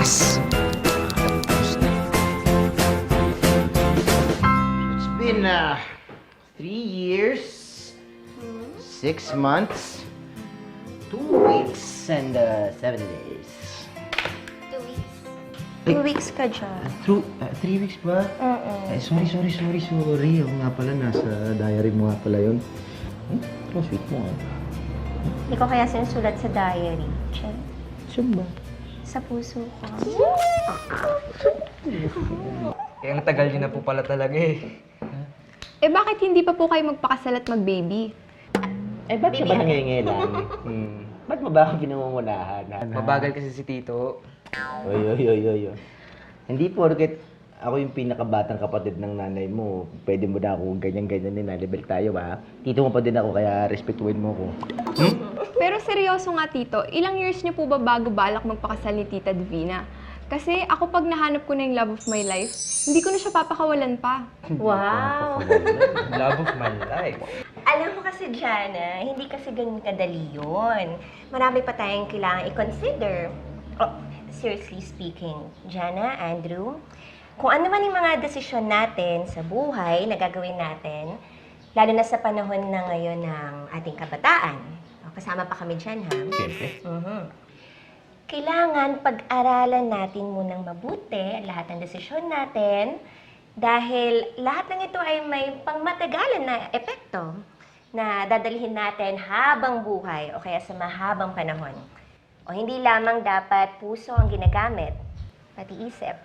bukas. It's been 3 years, 6 months, 2 weeks, and 7 days. 2 weeks. Ay. 2 weeks ka dyan. 3 weeks ba? Sorry. Oo nga pala, nasa diary mo nga pala yun. Ang sweet mo ah. Hindi ko kaya sinusulat sa diary. Che, Saan ba? sa puso ko. Eh, ang tagal niyo na po pala talaga eh. Eh bakit hindi pa po kayo magpakasal at mag-baby? Eh, ba't ka ba nangyayalan? Ba't mo ba ako pinangungunahan? Mabagal kasi si Tito. Oy. Hindi porket ako yung pinakabatang kapatid ng nanay mo, pwede mo na ako ganyan-ganyan din, level tayo ha. Tito mo pa din ako, kaya respetuhin mo ako. Pero seryoso nga tito, ilang years niyo po ba bago balak magpakasal ni Tita Divina? Kasi ako pag nahanap ko na yung love of my life, hindi ko na siya papakawalan pa. Wow! Love of my life. Alam mo kasi, Jana, hindi kasi ganun kadali yun. Marami pa tayong kailangan i-consider. Oh, seriously speaking, Jana, Andrew, kung ano man yung mga desisyon natin sa buhay na gagawin natin, lalo na sa panahon na ngayon ng ating kabataan, kasama pa kami dyan, ha? Siyempre. Kailangan pag-aralan natin munang mabuti lahat ng desisyon natin dahil lahat ng ito ay may pangmatagalan na epekto na dadalhin natin habang buhay o kaya sa mahabang panahon. O hindi lamang dapat puso ang ginagamit, pati isip.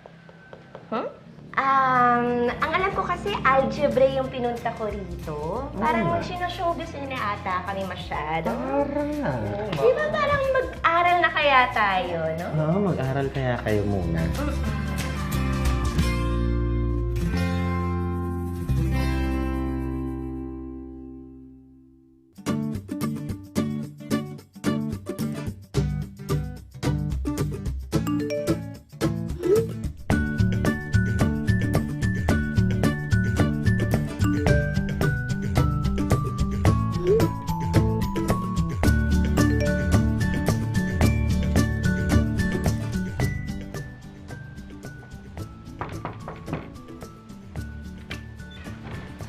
Ang alam ko kasi algebra yung pinunta ko rito. Parang sinashowbiz na ata kami masyado. Di ba parang mag-aral na kaya tayo, no? Oo, mag-aral kaya kayo muna.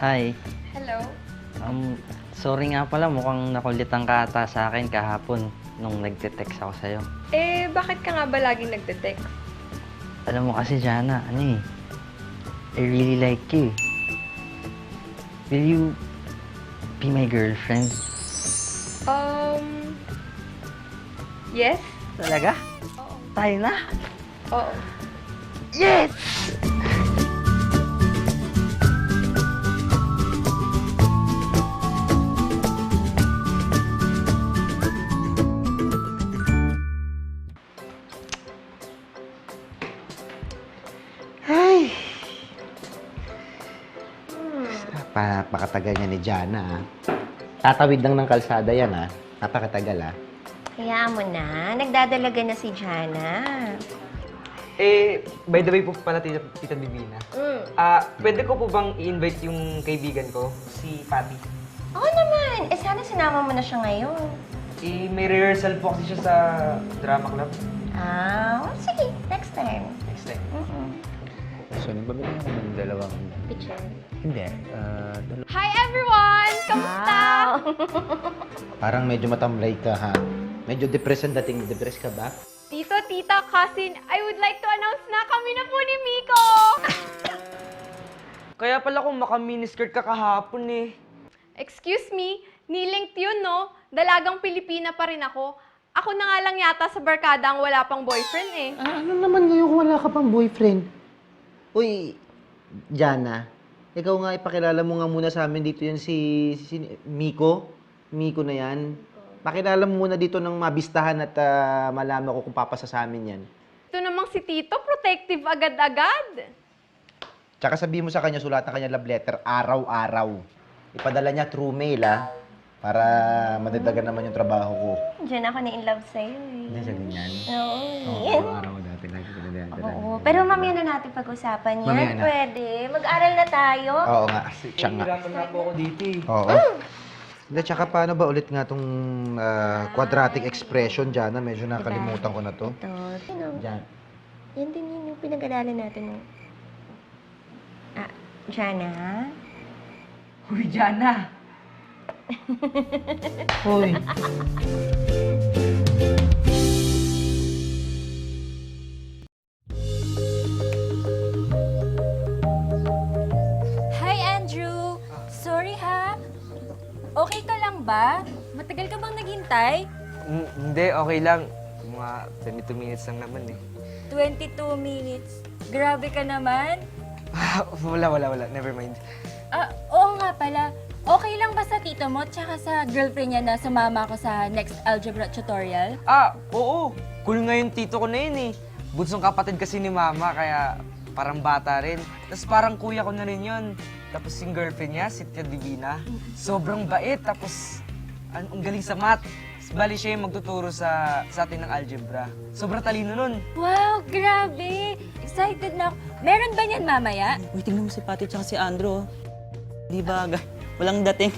Hi. Hello? Sorry nga pala, mukhang nakulitan ka ata sa akin kahapon nung nagte-text ako sa'yo. Eh, bakit ka nga ba laging nagte-text? Alam mo kasi, Jana, I really like you. Will you be my girlfriend? Yes? Talaga? Oo. Tayo na? Oo. Yes! Ay! Napakatagal niya ni Jana ah. Tatawid lang ng kalsada yan ah. Napakatagal ah. Kaya mo na, nagdadalaga na si Jana. Eh, by the way po pala, Tita Divina. Pwede ko po bang i-invite yung kaibigan ko, si Patty? Oo naman, sana sinama mo na siya ngayon. Eh, may rehearsal po kasi siya sa drama club. Well, sige, next time. Next time. So, nagbabili ako ng dalawang... Picture. Hindi. Hi everyone! Kamusta? Parang medyo matamlay ka ha. Medyo depressed ang dating. Depressed ka ba? Tito, tita, cousin, I would like to announce na kami na po ni Miko! Kaya pala kung maka-miniskirt ka kahapon eh. Excuse me, nilinked yun, no? Dalagang Pilipina pa rin ako. Ako na nga lang yata sa barkada ang wala pang boyfriend eh. Ano naman ngayon kung wala ka pang boyfriend? Uy, Jana, ikaw nga ipakilala mo nga muna sa amin dito yan si Miko. Miko na yan. Pakilala mo muna dito ng mabistahan at malaman ko kung papasa sa amin yan. Ito namang si Tito, protective agad-agad. Tsaka sabihin mo sa kanya, sulatan kanya love letter araw-araw. Ipadala niya through mail para madagdagan naman yung trabaho ko. Diyan ako na-in-love sa'yo eh. Hindi siya ganyan. Oo. Araw-araw dati. Oo. Pero mamaya na natin pag-usapan yan. Mamaya na. Pwede. Mag-aral na tayo. Oo nga. Siya nga. Hihirapan na po ako dito eh. Oo. Hindi, tsaka paano ba ulit nga itong quadratic expression, Jana? Medyo nakalimutan ko na to. Ito. Sino? Jan. Yan din yun yung pinag-aralan natin ng... Jana? Uy, Jana! Hoy. Hi, Andrew! Sorry ha. Okay ka lang ba? Matagal ka bang naghintay? Hindi, okay lang. Mga 22 minutes lang naman eh. 22 minutes. Grabe ka naman. Wala. Never mind. Oo nga pala. Okay lang ba sa tito mo tsaka sa girlfriend niya na sumama ko sa next algebra tutorial? Oo. Cool nga yung tito ko na yun eh. Bunsong kapatid kasi ni mama, kaya parang bata rin. Tapos parang kuya ko na rin yun. Tapos yung girlfriend niya, si Tia Divina, sobrang bait. Tapos ang galing sa math. Bali siya yung magtuturo sa atin ng algebra. Sobrang talino nun. Wow, grabe! Excited na ako. Meron ba niyan mamaya? Uy, tingnan mo si Patty tsaka si Andrew. Di ba? Walang dating.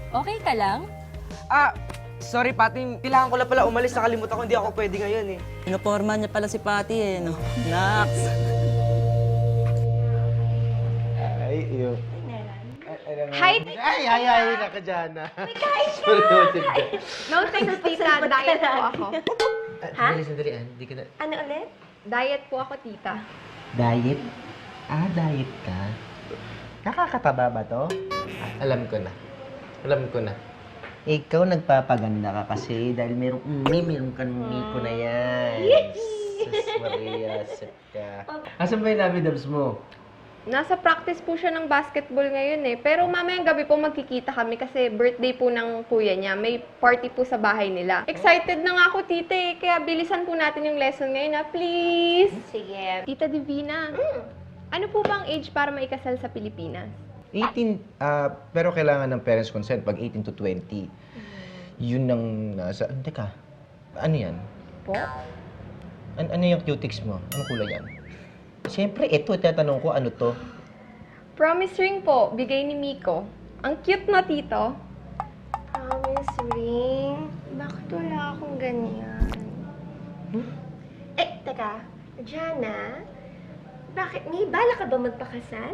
Okay ka lang? Sorry Pati, kailangan ko lang pala umalis. Nakalimutan ko, hindi ako pwede ngayon eh. Pinaporma niya pala si Patty eh, no? Nax! Ay, iyo. Hi, Ay, naka Jana. Sorry, No, thanks, tita. Diet po ako. Ha? Sandali, Hindi ko na... Ano ulit? Diet po ako, tita. Diet? Diet ka? Nakakataba ba to? Alam ko na. Ikaw nagpapaganda ka kasi dahil meron kang Miko na yan. Sus Maria, set ka. Asan ba yung Lovey Dubs mo? Nasa practice po siya ng basketball ngayon eh. Pero mamayang gabi po magkikita kami kasi birthday po ng kuya niya. May party po sa bahay nila. Excited na nga ako, tita eh. Kaya bilisan po natin yung lesson ngayon na please. Sige. Tita Divina, ano po ba ang age para maikasal sa Pilipinas? 18, pero kailangan ng parents' consent pag 18 to 20. Yun ang nasa... Teka, ano yan? Po? Ano yung cutics mo? Anong kulay yan? Siyempre, ito, tatanong ko, ano to? Promise ring po, bigay ni Miko. Ang cute na, tito. Promise ring? Bakit wala akong ganyan? Teka. Jana? Bakit? May bala ka ba magpakasal?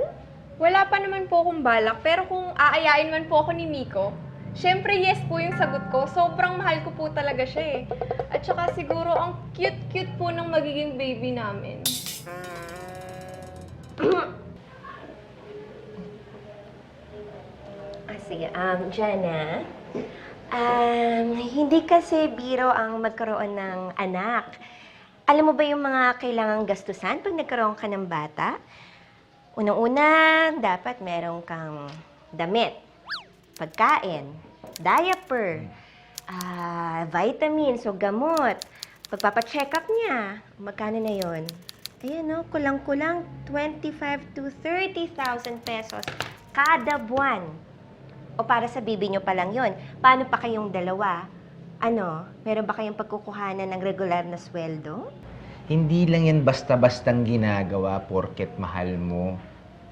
Wala pa naman po akong balak, pero kung aayain man po ako ni Miko, syempre yes po yung sagot ko. Sobrang mahal ko po talaga siya eh. At saka siguro ang cute-cute po ng magiging baby namin. Sige. Jana, hindi kasi biro ang magkaroon ng anak. Alam mo ba yung mga kailangang gastusan pag nagkaroon ka ng bata? Unang-una, dapat meron kang damit, pagkain, diaper, vitamins o gamot, pagpapacheck up niya. Magkano na yon? Ayan no, kulang-kulang 25,000 to 30,000 pesos kada buwan. O para sa bibi nyo pa lang yon. Paano pa kayong dalawa? Meron ba kayong pagkukuhanan ng regular na sweldo? Hindi lang yan basta-bastang ginagawa porket mahal mo.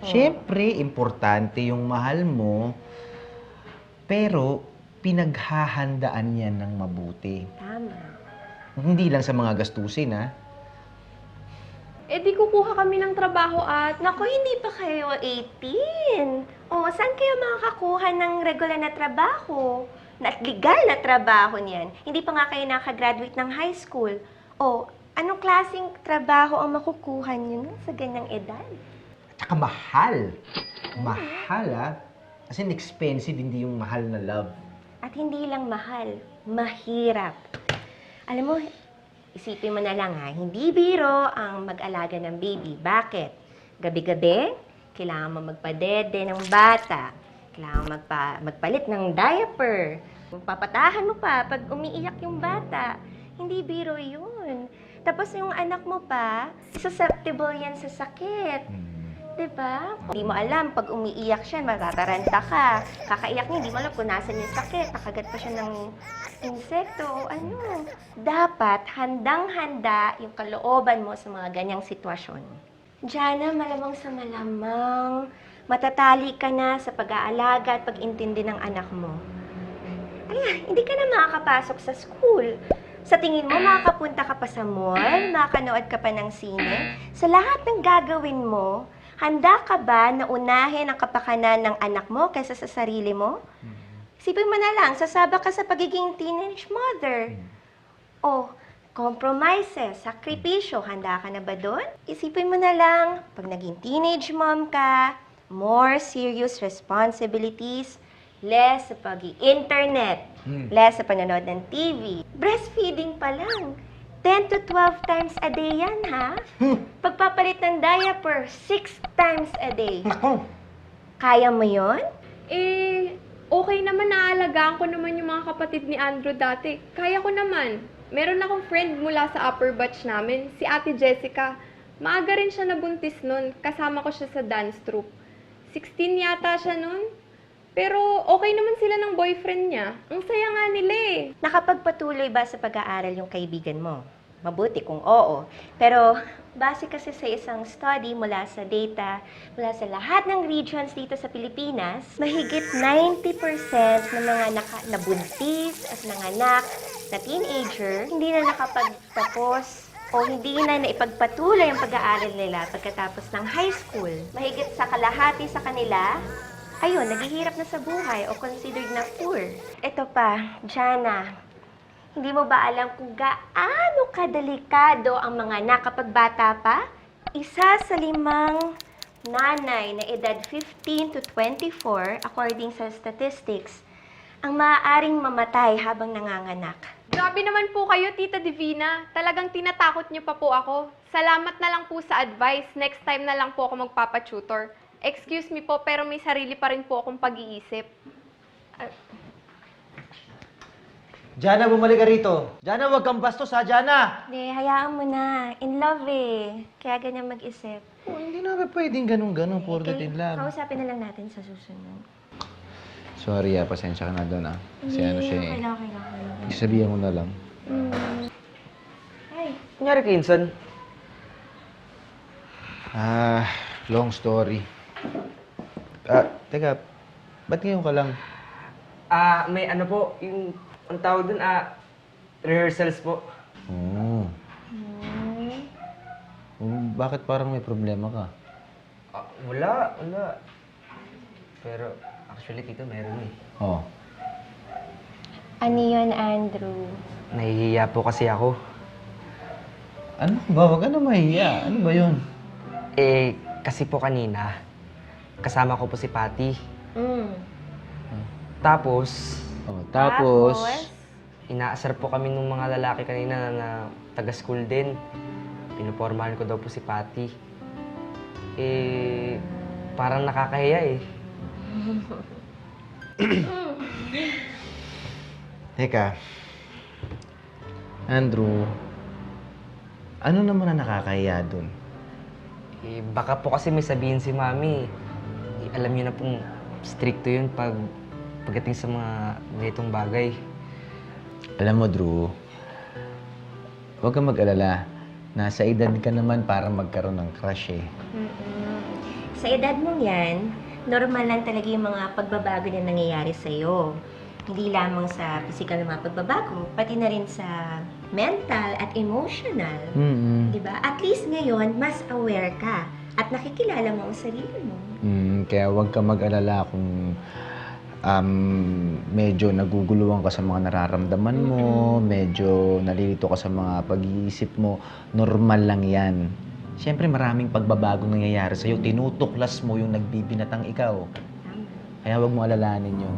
Siyempre, importante yung mahal mo, pero pinaghahandaan yan ng mabuti. Tama. Hindi lang sa mga gastusin, ha? Eh di kukuha kami ng trabaho at... Naku, hindi pa kayo 18. O, saan kayo makakakuha ng regular na trabaho? At legal na trabaho niyan. Hindi pa nga kayo nakagraduate ng high school. O, anong klaseng trabaho ang makukuha niyo sa ganyang edad? At saka mahal. Mahal, ha? As in, expensive, hindi yung mahal na love. At hindi lang mahal, mahirap. Alam mo, isipin mo na lang ha, hindi biro ang mag-alaga ng baby. Bakit? Gabi-gabi, kailangan mo magpadede ng bata. Kailangan magpalit ng diaper. Papatahan mo pa pag umiiyak yung bata. Hindi biro yun. Tapos yung anak mo pa, susceptible yan sa sakit. Diba? Hindi mo alam, pag umiiyak siya, matataranta ka. Kakaiyak niya, hindi mo alam kung nasan yung sakit. Nakagat pa siya ng insekto o ano. Dapat, handang-handa yung kalooban mo sa mga ganyang sitwasyon. Jana, malamang sa malamang, matatali ka na sa pag-aalaga at pag-intindi ng anak mo. Kaya, hindi ka na makakapasok sa school. Sa tingin mo, makakapunta ka pa sa mall, makakanood ka pa ng sine? Sa lahat ng gagawin mo, handa ka ba na unahin ang kapakanan ng anak mo kaysa sa sarili mo? Isipin mo na lang, sasabak ka sa pagiging teenage mother. O, compromises, sakripisyo, handa ka na ba doon? Isipin mo na lang, pag naging teenage mom ka, more serious responsibilities, less sa pag-internet, less sa panonood ng TV. Breastfeeding pa lang, 10 to 12 times a day yan, ha? Pagpapalit ng diaper, 6 times a day. Kaya mo yon? Okay naman, naalagaan ko naman yung mga kapatid ni Andrew dati. Kaya ko naman. Meron akong friend mula sa upper batch namin, si Ate Jessica. Maaga rin siya nabuntis nun, kasama ko siya sa dance troupe. 16 yata siya nun. Pero okay naman sila ng boyfriend niya. Ang saya nga nila eh. Nakapagpatuloy ba sa pag-aaral yung kaibigan mo? Mabuti kung oo. Pero base kasi sa isang study mula sa data, mula sa lahat ng regions dito sa Pilipinas, mahigit 90% ng mga nabuntis at nanganak na teenager hindi na nakapagtapos o hindi na naipagpatuloy ang pag-aaral nila pagkatapos ng high school. Mahigit sa kalahati sa kanila, ayun, naghihirap na sa buhay o considered na poor. Ito pa, Jana, hindi mo ba alam kung gaano kadelikado ang mga nakapagbata pa? Isa sa 5 nanay na edad 15 to 24, according sa statistics, ang maaaring mamatay habang nanganganak. Grabe naman po kayo, Tita Divina. Talagang tinatakot niyo pa po ako. Salamat na lang po sa advice. Next time na lang po ako magpapatutor. Excuse me po, pero may sarili pa rin po akong pag-iisip. Jana, bumalik ka rito. Jana, wag kang bastos ha, Jana! Hindi, hayaan mo na. In love eh. Kaya ganyan mag-isip. Oh, hindi namin pwedeng ganun-ganun, for that in love. Kausapin na lang natin sa susunod. Sorry pasensya ka na doon Kasi ano siya eh. Okay lang. Sabihan ko na lang. Ay, Kunyari kay Inson. Long story. Teka, ba't ngayon ka lang? May ano po, yung ang tawag dun, rehearsals po. Oo. Bakit parang may problema ka? Wala. Pero actually, tito, meron eh. Oh. ano yun, Andrew? Nahihiya po kasi ako. Ano ba? Huwag ka na mahiya. Ano ba yun? Kasi po kanina, kasama ko po si Patty. Mm. Tapos, Tapos... inaasar po kami ng mga lalaki kanina na taga-school din. Pinupormahan ko daw po si Patty. Parang nakakahiya eh. Teka. Andrew, ano naman ang nakakahiya dun? Baka po kasi may sabihin si Mami. Alam niyo na pong stricto yun pagdating sa mga ganitong bagay. Alam mo, Drew, huwag kang mag-alala. Nasa edad ka naman para magkaroon ng crush eh. Sa edad mong yan, normal lang talaga yung mga pagbabago na nangyayari sa'yo. Hindi lamang sa physical na mga pagbabago, pati na rin sa mental at emotional. Diba? At least ngayon, mas aware ka at nakikilala mo ang sarili mo. Kaya huwag kang mag-alala kung medyo naguguluhan ka sa mga nararamdaman mo, medyo nalilito ka sa mga pag-iisip mo, normal lang yan. Siyempre maraming pagbabago nangyayari sa'yo. Tinutuklas mo yung nagbibinatang ikaw. Kaya huwag mo alalahanin yun.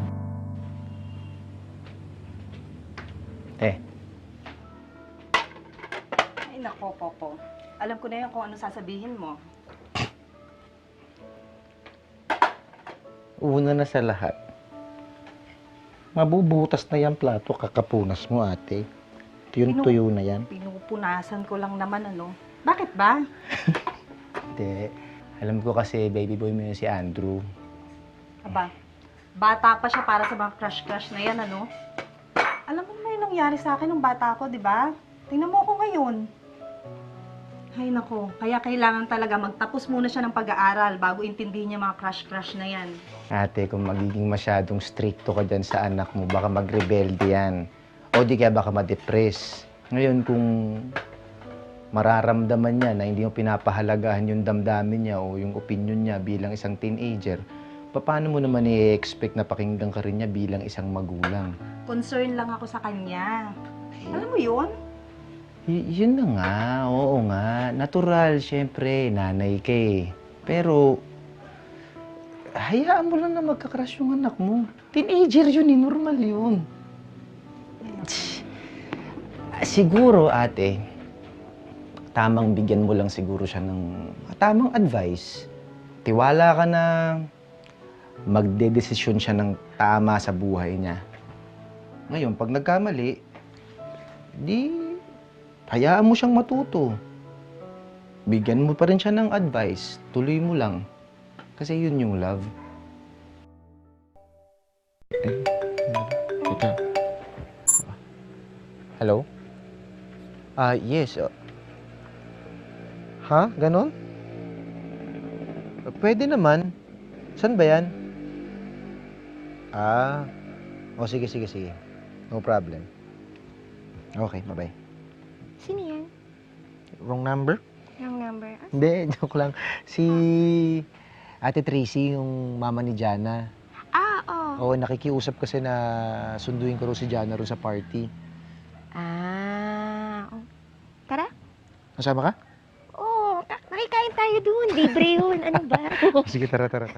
Ay, nako, Popo. Alam ko na yun kung ano sasabihin mo. Una na sa lahat, mabubutas na yan plato, kakapunas mo, ate. Yung tuyo na yan. Pinupunasan ko lang naman, ano. Bakit ba? Hindi. Alam ko kasi baby boy mo yun si Andrew. Aba, bata pa siya para sa mga crush-crush na yan, ano. Alam mo naman yung nangyari sa akin nung bata ako, di ba? Tingnan mo ako ngayon. Ay, nako. Kaya kailangan talaga magtapos muna siya ng pag-aaral bago intindihin niya mga crush-crush na yan. Ate, kung magiging masyadong stricto ka dyan sa anak mo, baka magrebelde yan. O di kaya baka ma-depress. Ngayon, kung mararamdaman niya na hindi mo pinapahalagahan yung damdamin niya o yung opinion niya bilang isang teenager, paano mo naman i-expect na pakinggan ka rin niya bilang isang magulang? Concern lang ako sa kanya. Alam mo yun? Yun na nga, oo nga. Natural, syempre, nanay ka eh. Pero, hayaan mo lang na magka-crush yung anak mo. Teenager yun eh, normal yun. Siguro, ate, tamang bigyan mo lang siguro siya ng tamang advice. Tiwala ka na magdedesisyon siya ng tama sa buhay niya. Ngayon, pag nagkamali, di hayaan mo siyang matuto. Bigyan mo pa rin siya ng advice. Tuloy mo lang. Kasi yun yung love. Ito. Hello? Yes. Ha? Ganon? Pwede naman. Saan ba yan? Sige. No problem. Okay, bye-bye. Sino yan? Wrong number? Wrong number. Hindi, joke lang. Si Ate Tracy, yung mama ni Jana. Oo, nakikiusap kasi na sunduin ko rin si Jana rin sa party. Tara. Kasama ka? Oo, nakikain tayo dun. Libre yun. Ano ba? Sige, tara. Tara,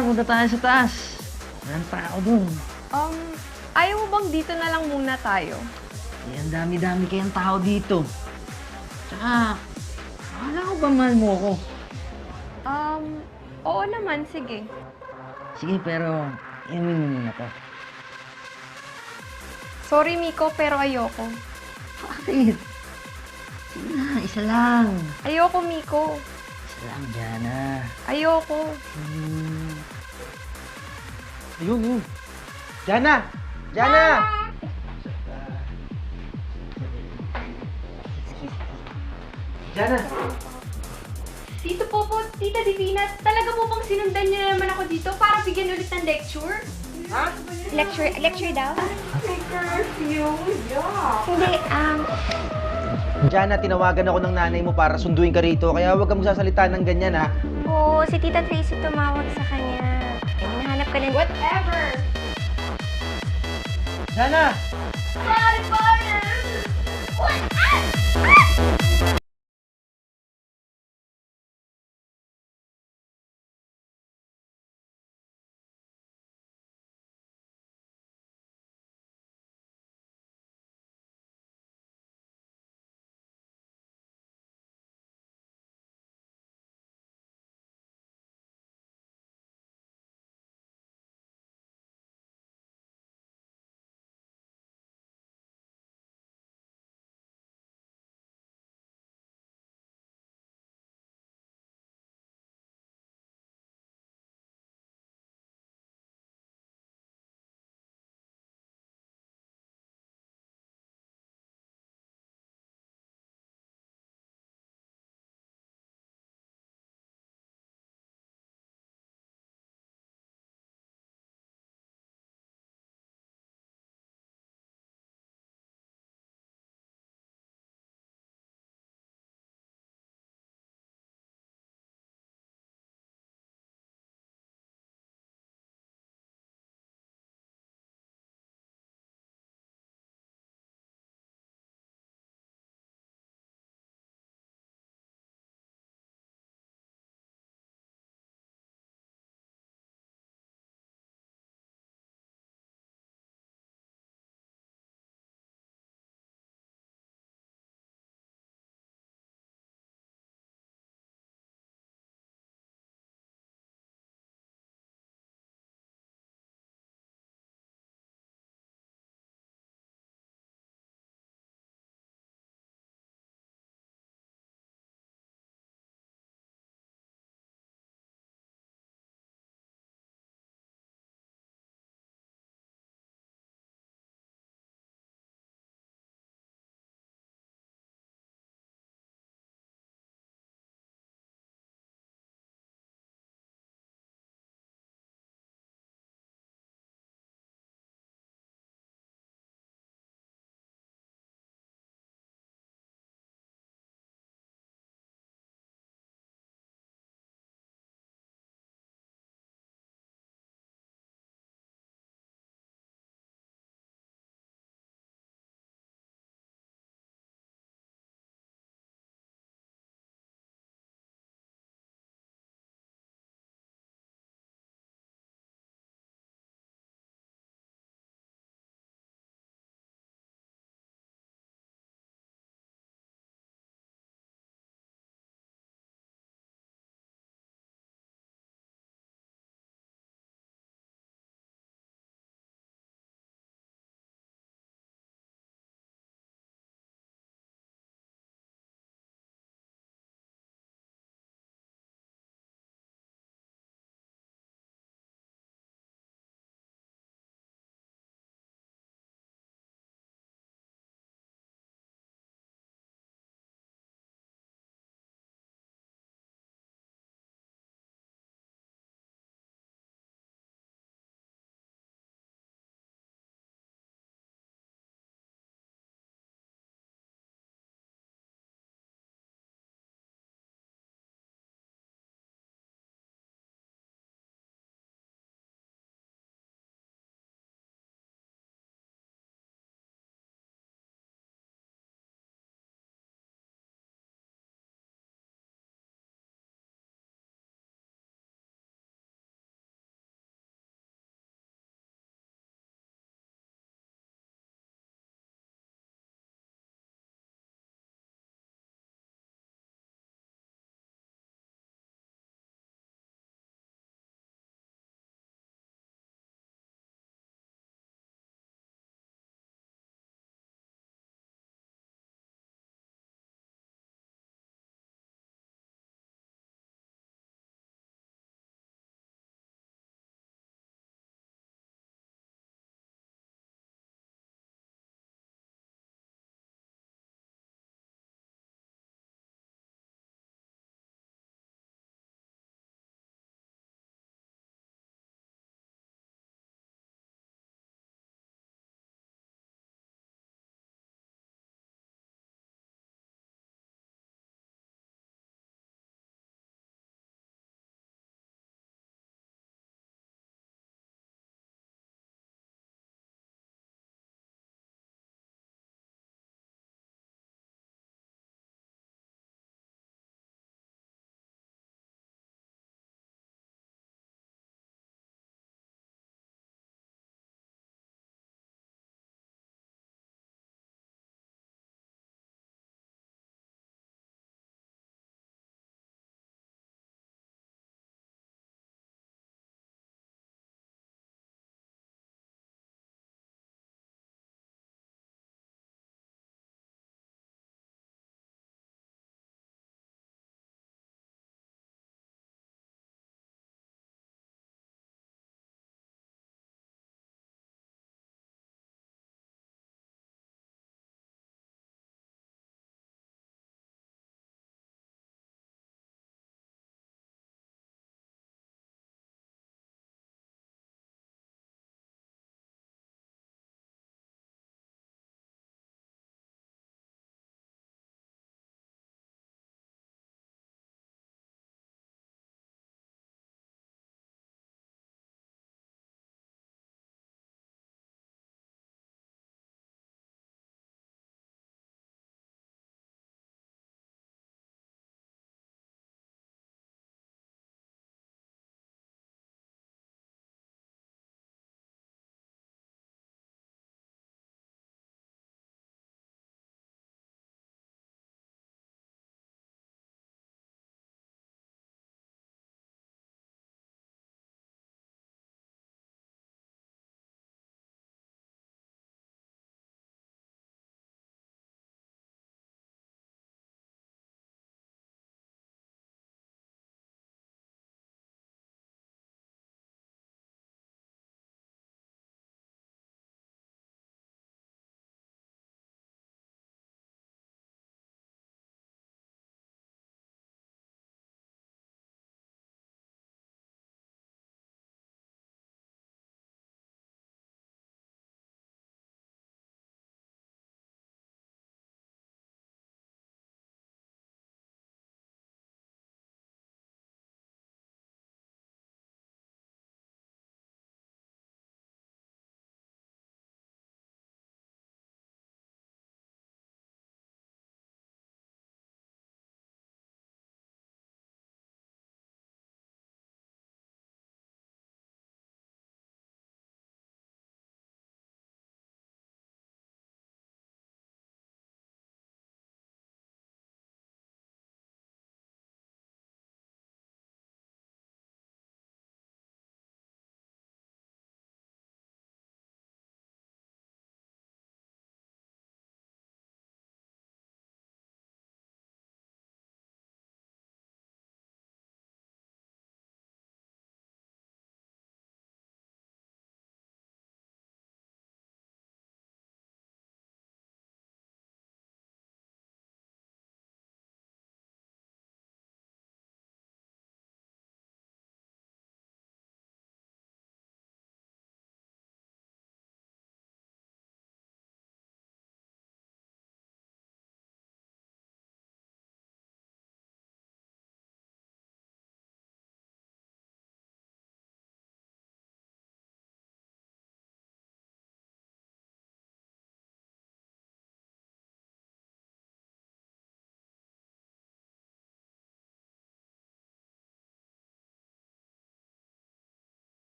punta tayo sa taas. Walang tao dun. Ayaw mo bang dito na lang muna tayo? Eh, ang dami-dami kayang tao dito. Tsaka, akala ko ba mahal mo ako? Oo naman, sige. Sige, pero inumin mo muna to. Sorry, Miko, pero ayoko. Bakit? Sige na, isa lang. Ayoko, Miko. Isa lang, Jana. Ayoko. Yun. Jana! Jana! Tito Popo, Tita Divina, talaga po bang sinundan niyo na naman ako dito para bigyan ulit ng lecture? Lecture daw? May curfew, yeah. Hindi, Jana, tinawagan ako ng nanay mo para sunduin ka rito, kaya huwag kang magsasalita ng ganyan, ha? Oo, si Tita Tracy tumawag sa kanya. Hinahanap ka ng... Whatever! Jana! Bye, bye! What?